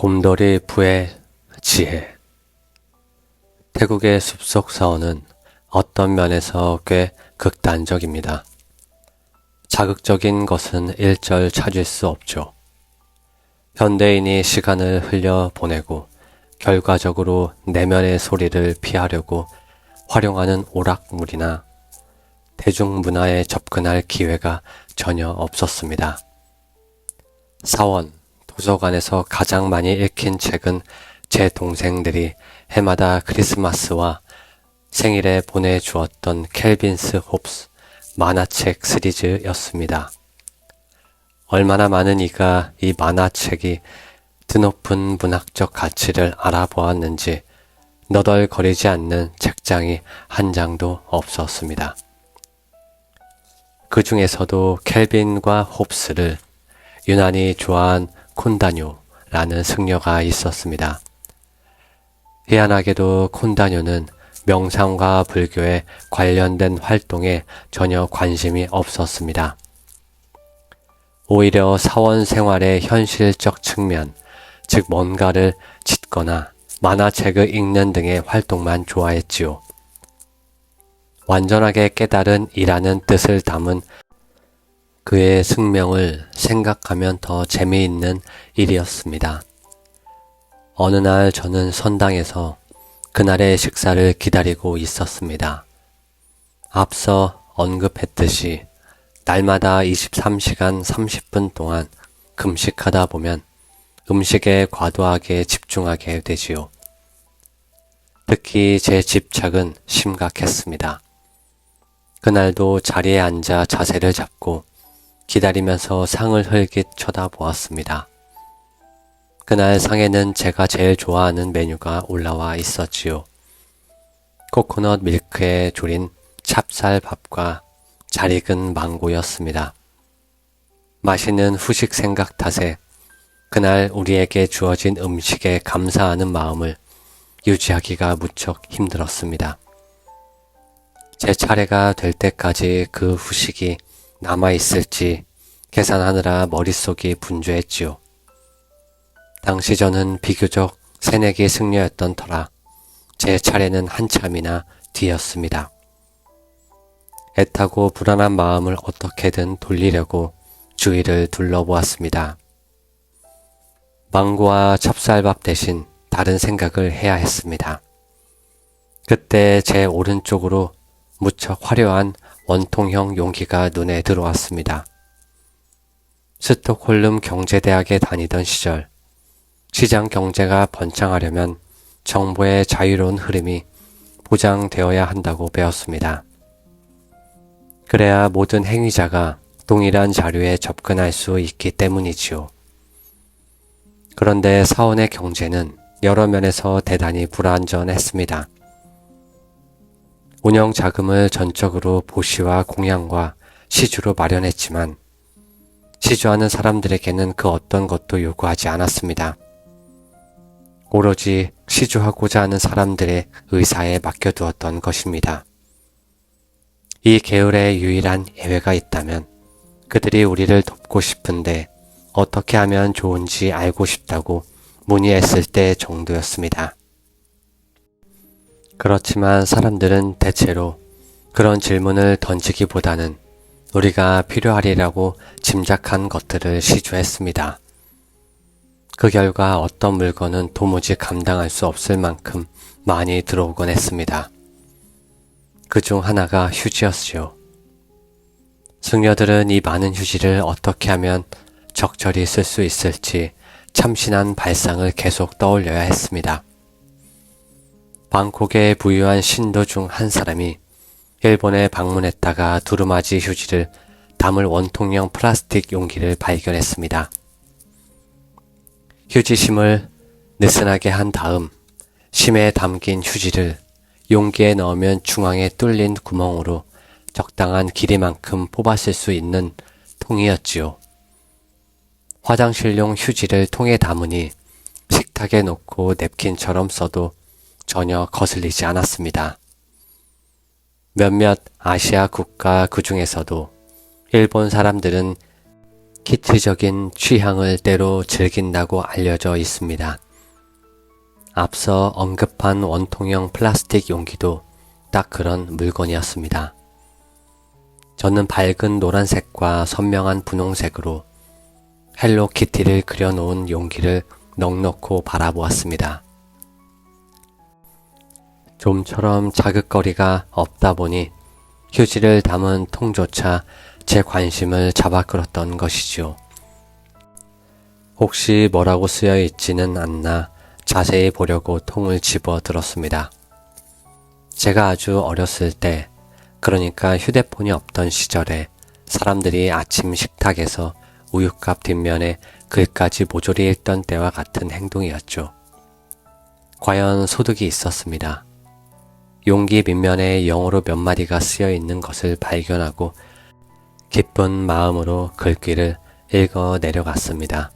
곰돌이 부의 지혜. 태국의 숲속 사원은 어떤 면에서 꽤 극단적입니다. 자극적인 것은 일절 찾을 수 없죠. 현대인이 시간을 흘려보내고 결과적으로 내면의 소리를 피하려고 활용하는 오락물이나 대중문화에 접근할 기회가 전혀 없었습니다. 사원, 도서관에서 가장 많이 읽힌 책은 제 동생들이 해마다 크리스마스와 생일에 보내주었던 켈빈스 홉스 만화책 시리즈였습니다. 얼마나 많은 이가 이 만화책이 드높은 문학적 가치를 알아보았는지 너덜거리지 않는 책장이 한 장도 없었습니다. 그 중에서도 켈빈과 홉스를 유난히 좋아한 콘다뇨라는 승려가 있었습니다. 희한하게도 콘다뇨는 명상과 불교에 관련된 활동에 전혀 관심이 없었습니다. 오히려 사원 생활의 현실적 측면, 즉 뭔가를 짓거나 만화책을 읽는 등의 활동만 좋아했지요. 완전하게 깨달은 이라는 뜻을 담은 그의 승명을 생각하면 더 재미있는 일이었습니다. 어느 날 저는 선당에서 그날의 식사를 기다리고 있었습니다. 앞서 언급했듯이 날마다 23시간 30분 동안 금식하다 보면 음식에 과도하게 집중하게 되지요. 특히 제 집착은 심각했습니다. 그날도 자리에 앉아 자세를 잡고 기다리면서 상을 흘깃 쳐다보았습니다. 그날 상에는 제가 제일 좋아하는 메뉴가 올라와 있었지요. 코코넛 밀크에 졸인 찹쌀밥과 잘 익은 망고였습니다. 맛있는 후식 생각 탓에 그날 우리에게 주어진 음식에 감사하는 마음을 유지하기가 무척 힘들었습니다. 제 차례가 될 때까지 그 후식이 남아있을지 계산하느라 머릿속이 분주했지요. 당시 저는 비교적 새내기 승려였던 터라 제 차례는 한참이나 뒤였습니다. 애타고 불안한 마음을 어떻게든 돌리려고 주위를 둘러보았습니다. 망고와 찹쌀밥 대신 다른 생각을 해야 했습니다. 그때 제 오른쪽으로 무척 화려한 원통형 용기가 눈에 들어왔습니다. 스톡홀름 경제대학에 다니던 시절 시장 경제가 번창하려면 정보의 자유로운 흐름이 보장되어야 한다고 배웠습니다. 그래야 모든 행위자가 동일한 자료에 접근할 수 있기 때문이지요. 그런데 사원의 경제는 여러 면에서 대단히 불완전했습니다. 운영 자금을 전적으로 보시와 공양과 시주로 마련했지만 시주하는 사람들에게는 그 어떤 것도 요구하지 않았습니다. 오로지 시주하고자 하는 사람들의 의사에 맡겨두었던 것입니다. 이 계율의 유일한 예외가 있다면 그들이 우리를 돕고 싶은데 어떻게 하면 좋은지 알고 싶다고 문의했을 때 정도였습니다. 그렇지만 사람들은 대체로 그런 질문을 던지기보다는 우리가 필요하리라고 짐작한 것들을 시주했습니다. 그 결과 어떤 물건은 도무지 감당할 수 없을 만큼 많이 들어오곤 했습니다. 그중 하나가 휴지였지요. 승려들은 이 많은 휴지를 어떻게 하면 적절히 쓸 수 있을지 참신한 발상을 계속 떠올려야 했습니다. 방콕의 부유한 신도 중 한 사람이 일본에 방문했다가 두루마지 휴지를 담을 원통형 플라스틱 용기를 발견했습니다. 휴지심을 느슨하게 한 다음 심에 담긴 휴지를 용기에 넣으면 중앙에 뚫린 구멍으로 적당한 길이만큼 뽑았을 수 있는 통이었지요. 화장실용 휴지를 통에 담으니 식탁에 놓고 냅킨처럼 써도 전혀 거슬리지 않았습니다. 몇몇 아시아 국가 그 중에서도 일본 사람들은 기치적인 취향을 때로 즐긴다고 알려져 있습니다. 앞서 언급한 원통형 플라스틱 용기도 딱 그런 물건이었습니다. 저는 밝은 노란색과 선명한 분홍색으로 헬로키티를 그려놓은 용기를 넋놓고 바라보았습니다. 좀처럼 자극거리가 없다 보니 휴지를 담은 통조차 제 관심을 잡아 끌었던 것이죠. 혹시 뭐라고 쓰여 있지는 않나 자세히 보려고 통을 집어 들었습니다. 제가 아주 어렸을 때, 그러니까 휴대폰이 없던 시절에 사람들이 아침 식탁에서 우유값 뒷면에 글까지 모조리 읽던 때와 같은 행동이었죠. 과연 소득이 있었습니다. 용기 밑면에 영어로 몇 마디가 쓰여 있는 것을 발견하고 기쁜 마음으로 글귀를 읽어 내려갔습니다.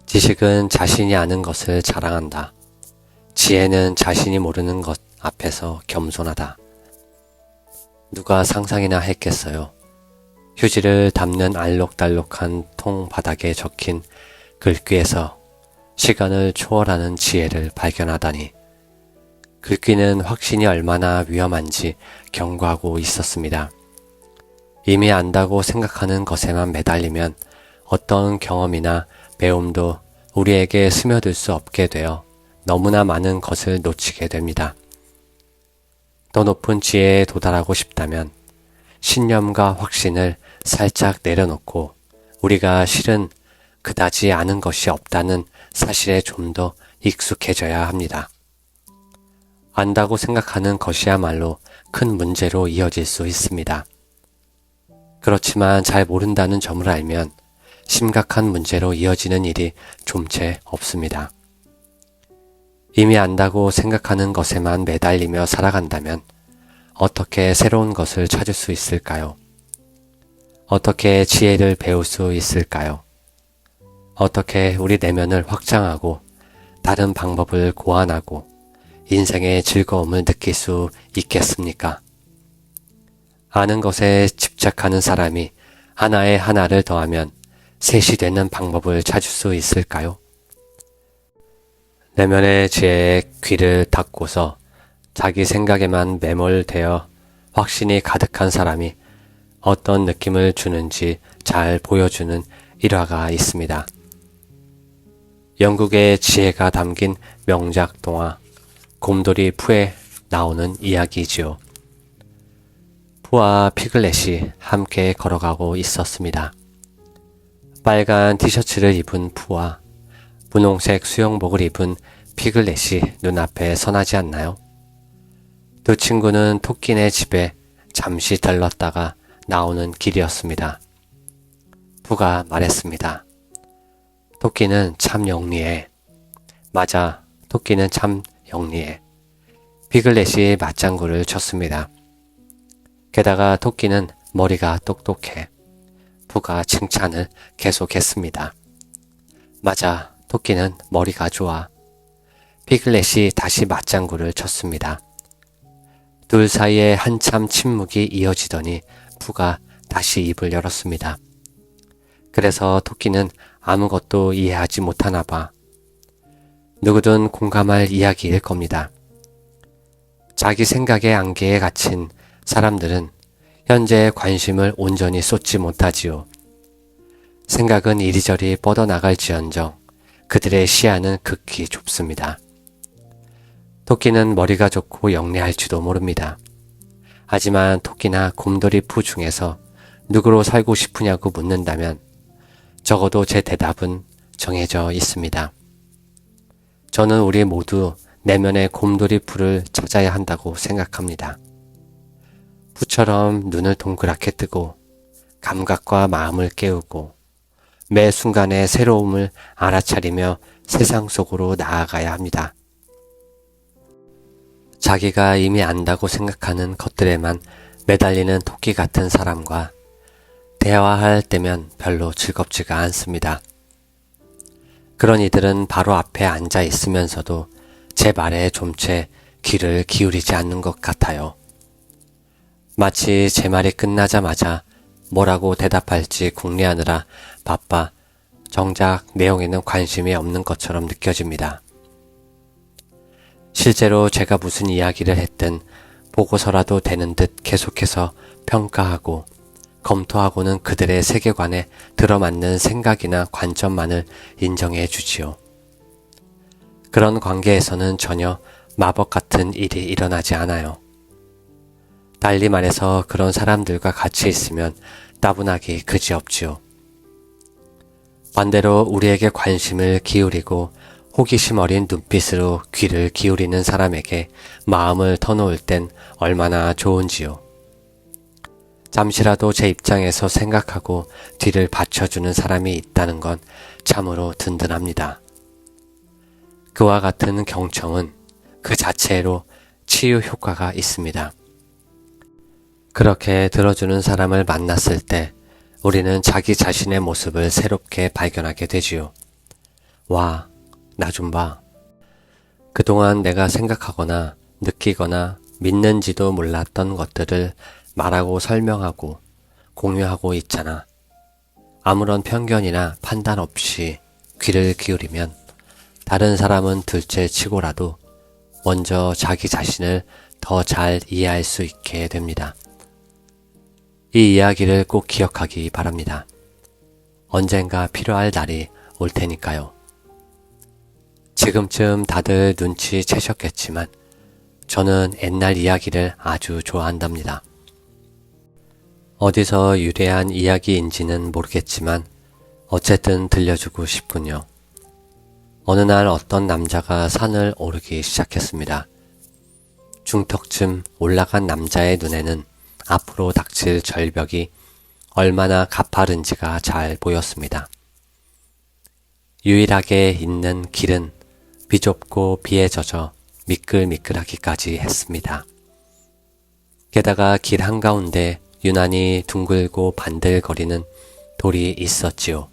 지식은 자신이 아는 것을 자랑한다. 지혜는 자신이 모르는 것 앞에서 겸손하다. 누가 상상이나 했겠어요. 휴지를 담는 알록달록한 통 바닥에 적힌 글귀에서 시간을 초월하는 지혜를 발견하다니. 글귀는 확신이 얼마나 위험한지 경고하고 있었습니다. 이미 안다고 생각하는 것에만 매달리면 어떤 경험이나 배움도 우리에게 스며들 수 없게 되어 너무나 많은 것을 놓치게 됩니다. 더 높은 지혜에 도달하고 싶다면 신념과 확신을 살짝 내려놓고 우리가 실은 그다지 아는 것이 없다는 사실에 좀 더 익숙해져야 합니다. 안다고 생각하는 것이야말로 큰 문제로 이어질 수 있습니다. 그렇지만 잘 모른다는 점을 알면 심각한 문제로 이어지는 일이 좀채 없습니다. 이미 안다고 생각하는 것에만 매달리며 살아간다면 어떻게 새로운 것을 찾을 수 있을까요? 어떻게 지혜를 배울 수 있을까요? 어떻게 우리 내면을 확장하고 다른 방법을 고안하고 인생의 즐거움을 느낄 수 있겠습니까? 아는 것에 집착하는 사람이 하나에 하나를 더하면 셋이 되는 방법을 찾을 수 있을까요? 내면의 지혜에 귀를 닫고서 자기 생각에만 매몰되어 확신이 가득한 사람이 어떤 느낌을 주는지 잘 보여주는 일화가 있습니다. 영국의 지혜가 담긴 명작 동화 곰돌이 푸에 나오는 이야기지요. 푸와 피글렛이 함께 걸어가고 있었습니다. 빨간 티셔츠를 입은 푸와 분홍색 수영복을 입은 피글렛이 눈앞에 선하지 않나요? 두 친구는 토끼네 집에 잠시 들렀다가 나오는 길이었습니다. 푸가 말했습니다. 토끼는 참 영리해. 맞아, 토끼는 참 영리해. 피글렛이 맞장구를 쳤습니다. 게다가 토끼는 머리가 똑똑해. 푸가 칭찬을 계속했습니다. 맞아, 토끼는 머리가 좋아. 피글렛이 다시 맞장구를 쳤습니다. 둘 사이에 한참 침묵이 이어지더니 푸가 다시 입을 열었습니다. 그래서 토끼는 아무것도 이해하지 못하나 봐. 누구든 공감할 이야기일 겁니다. 자기 생각의 안개에 갇힌 사람들은 현재의 관심을 온전히 쏟지 못하지요. 생각은 이리저리 뻗어나갈지언정 그들의 시야는 극히 좁습니다. 토끼는 머리가 좋고 영리할지도 모릅니다. 하지만 토끼나 곰돌이 푸 중에서 누구로 살고 싶으냐고 묻는다면 적어도 제 대답은 정해져 있습니다. 저는 우리 모두 내면의 곰돌이 푸를 찾아야 한다고 생각합니다. 푸처럼 눈을 동그랗게 뜨고 감각과 마음을 깨우고 매 순간의 새로움을 알아차리며 세상 속으로 나아가야 합니다. 자기가 이미 안다고 생각하는 것들에만 매달리는 토끼 같은 사람과 대화할 때면 별로 즐겁지가 않습니다. 그런 이들은 바로 앞에 앉아 있으면서도 제 말에 좀채 귀를 기울이지 않는 것 같아요. 마치 제 말이 끝나자마자 뭐라고 대답할지 궁리하느라 바빠 정작 내용에는 관심이 없는 것처럼 느껴집니다. 실제로 제가 무슨 이야기를 했든 보고서라도 되는 듯 계속해서 평가하고 검토하고는 그들의 세계관에 들어맞는 생각이나 관점만을 인정해 주지요. 그런 관계에서는 전혀 마법 같은 일이 일어나지 않아요. 달리 말해서 그런 사람들과 같이 있으면 따분하기 그지없지요. 반대로 우리에게 관심을 기울이고 호기심 어린 눈빛으로 귀를 기울이는 사람에게 마음을 터놓을 땐 얼마나 좋은지요. 잠시라도 제 입장에서 생각하고 뒤를 받쳐주는 사람이 있다는 건 참으로 든든합니다. 그와 같은 경청은 그 자체로 치유 효과가 있습니다. 그렇게 들어주는 사람을 만났을 때 우리는 자기 자신의 모습을 새롭게 발견하게 되지요. 와, 나 좀 봐. 그동안 내가 생각하거나 느끼거나 믿는지도 몰랐던 것들을 말하고 설명하고 공유하고 있잖아. 아무런 편견이나 판단 없이 귀를 기울이면 다른 사람은 둘째 치고라도 먼저 자기 자신을 더 잘 이해할 수 있게 됩니다. 이 이야기를 꼭 기억하기 바랍니다. 언젠가 필요할 날이 올 테니까요. 지금쯤 다들 눈치채셨겠지만 저는 옛날 이야기를 아주 좋아한답니다. 어디서 유래한 이야기인지는 모르겠지만 어쨌든 들려주고 싶군요. 어느 날 어떤 남자가 산을 오르기 시작했습니다. 중턱쯤 올라간 남자의 눈에는 앞으로 닥칠 절벽이 얼마나 가파른지가 잘 보였습니다. 유일하게 있는 길은 비좁고 비에 젖어 미끌미끌하기까지 했습니다. 게다가 길 한가운데 유난히 둥글고 반들거리는 돌이 있었지요.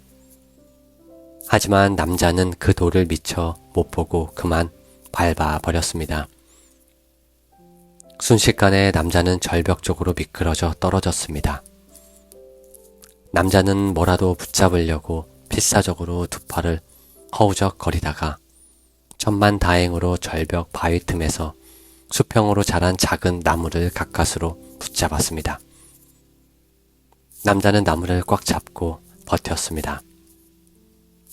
하지만 남자는 그 돌을 미처 못 보고 그만 밟아버렸습니다. 순식간에 남자는 절벽 쪽으로 미끄러져 떨어졌습니다. 남자는 뭐라도 붙잡으려고 필사적으로 두 팔을 허우적거리다가 천만다행으로 절벽 바위 틈에서 수평으로 자란 작은 나무를 가까스로 붙잡았습니다. 남자는 나무를 꽉 잡고 버텼습니다.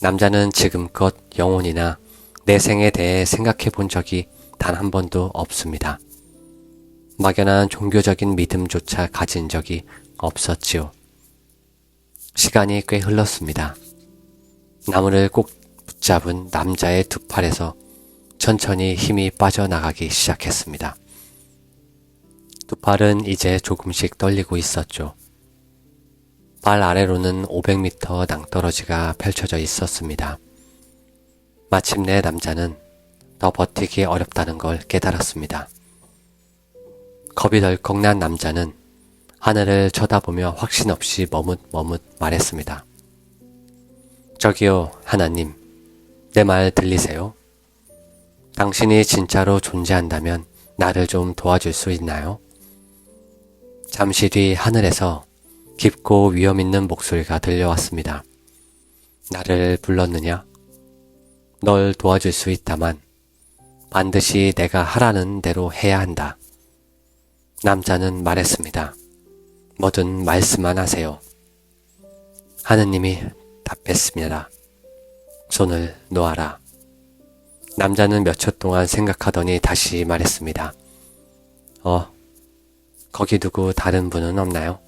남자는 지금껏 영혼이나 내 생에 대해 생각해 본 적이 단 한 번도 없습니다. 막연한 종교적인 믿음조차 가진 적이 없었지요. 시간이 꽤 흘렀습니다. 나무를 꼭 붙잡은 남자의 두 팔에서 천천히 힘이 빠져나가기 시작했습니다. 두 팔은 이제 조금씩 떨리고 있었죠. 발 아래로는 500m 낭떠러지가 펼쳐져 있었습니다. 마침내 남자는 더 버티기 어렵다는 걸 깨달았습니다. 겁이 덜컥 난 남자는 하늘을 쳐다보며 확신 없이 머뭇머뭇 말했습니다. 저기요, 하나님, 내 말 들리세요? 당신이 진짜로 존재한다면 나를 좀 도와줄 수 있나요? 잠시 뒤 하늘에서 깊고 위험 있는 목소리가 들려왔습니다. 나를 불렀느냐? 널 도와줄 수 있다만 반드시 내가 하라는 대로 해야 한다. 남자는 말했습니다. 뭐든 말씀만 하세요. 하느님이 답했습니다. 손을 놓아라. 남자는 몇 초 동안 생각하더니 다시 말했습니다. 거기 누구 다른 분은 없나요?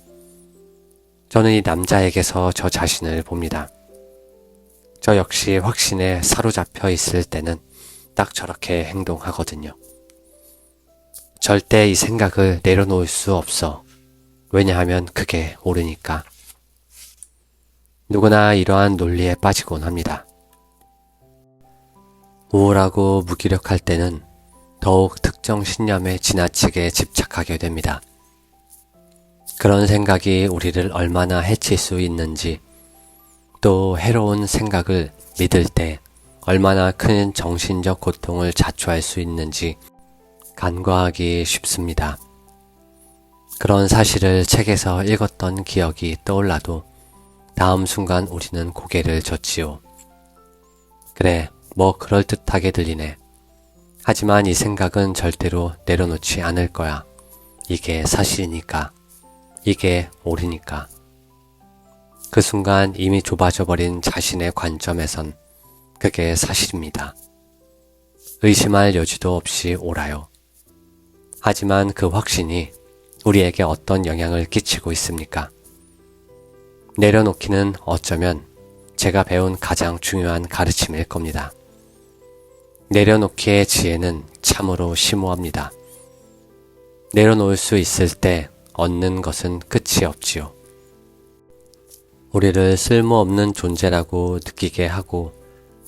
저는 이 남자에게서 저 자신을 봅니다. 저 역시 확신에 사로잡혀 있을 때는 딱 저렇게 행동하거든요. 절대 이 생각을 내려놓을 수 없어. 왜냐하면 그게 옳으니까. 누구나 이러한 논리에 빠지곤 합니다. 우울하고 무기력할 때는 더욱 특정 신념에 지나치게 집착하게 됩니다. 그런 생각이 우리를 얼마나 해칠 수 있는지, 또 해로운 생각을 믿을 때 얼마나 큰 정신적 고통을 자초할 수 있는지 간과하기 쉽습니다. 그런 사실을 책에서 읽었던 기억이 떠올라도 다음 순간 우리는 고개를 젓지요. 그래, 뭐 그럴듯하게 들리네. 하지만 이 생각은 절대로 내려놓지 않을 거야. 이게 사실이니까. 이게 옳으니까. 그 순간 이미 좁아져 버린 자신의 관점에선 그게 사실입니다. 의심할 여지도 없이 옳아요. 하지만 그 확신이 우리에게 어떤 영향을 끼치고 있습니까? 내려놓기는 어쩌면 제가 배운 가장 중요한 가르침일 겁니다. 내려놓기의 지혜는 참으로 심오합니다. 내려놓을 수 있을 때 얻는 것은 끝이 없지요. 우리를 쓸모없는 존재라고 느끼게 하고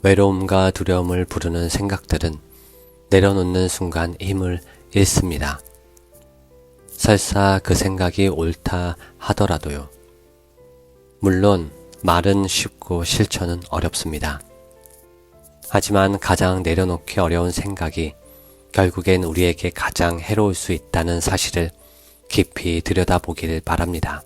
외로움과 두려움을 부르는 생각들은 내려놓는 순간 힘을 잃습니다. 설사 그 생각이 옳다 하더라도요. 물론 말은 쉽고 실천은 어렵습니다. 하지만 가장 내려놓기 어려운 생각이 결국엔 우리에게 가장 해로울 수 있다는 사실을 깊이 들여다보길 바랍니다.